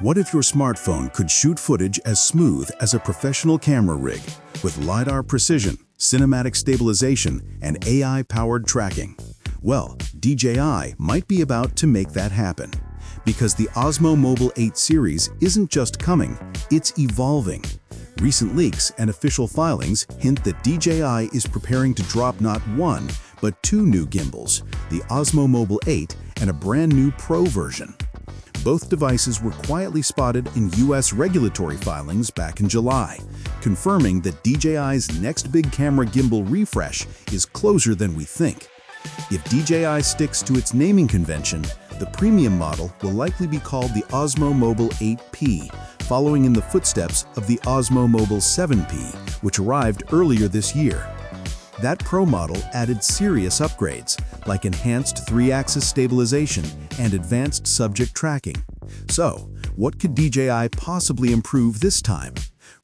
What if your smartphone could shoot footage as smooth as a professional camera rig with LiDAR precision, cinematic stabilization, and AI-powered tracking? Well, DJI might be about to make that happen. Because the Osmo Mobile 8 series isn't just coming, it's evolving. Recent leaks and official filings hint that DJI is preparing to drop not one, but two new gimbals, the Osmo Mobile 8 and a brand new Pro version. Both devices were quietly spotted in US regulatory filings back in July, confirming that DJI's next big camera gimbal refresh is closer than we think. If DJI sticks to its naming convention, the premium model will likely be called the Osmo Mobile 8P, following in the footsteps of the Osmo Mobile 7P, which arrived earlier this year. That Pro model added serious upgrades, like enhanced 3-axis stabilization and advanced subject tracking. So, what could DJI possibly improve this time?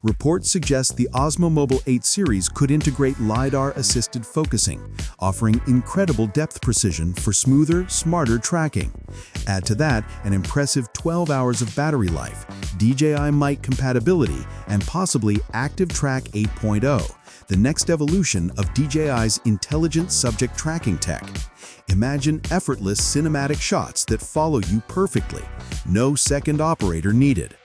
Reports suggest the Osmo Mobile 8 series could integrate LiDAR-assisted focusing, offering incredible depth precision for smoother, smarter tracking. Add to that an impressive 12 hours of battery life, DJI Mic compatibility, and possibly ActiveTrack 8.0, the next evolution of DJI's intelligent subject tracking tech. Imagine effortless cinematic shots that follow you perfectly. No second operator needed.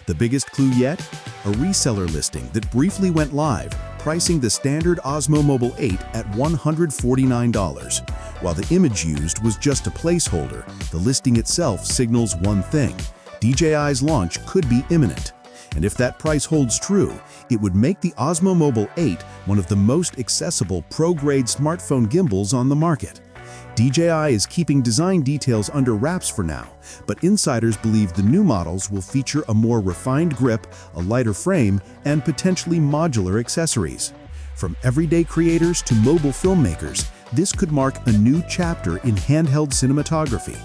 The biggest clue yet? A reseller listing that briefly went live, pricing the standard Osmo Mobile 8 at $149. While the image used was just a placeholder, the listing itself signals one thing: DJI's launch could be imminent. And if that price holds true, it would make the Osmo Mobile 8 one of the most accessible pro-grade smartphone gimbals on the market. DJI is keeping design details under wraps for now, but insiders believe the new models will feature a more refined grip, a lighter frame, and potentially modular accessories. From everyday creators to mobile filmmakers, this could mark a new chapter in handheld cinematography,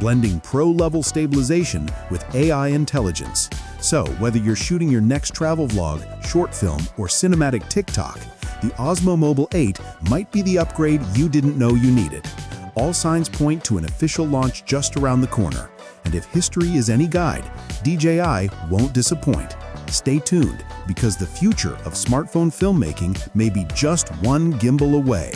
blending pro-level stabilization with AI intelligence. So, whether you're shooting your next travel vlog, short film, or cinematic TikTok, the Osmo Mobile 8 might be the upgrade you didn't know you needed. All signs point to an official launch just around the corner. And if history is any guide, DJI won't disappoint. Stay tuned, because the future of smartphone filmmaking may be just one gimbal away.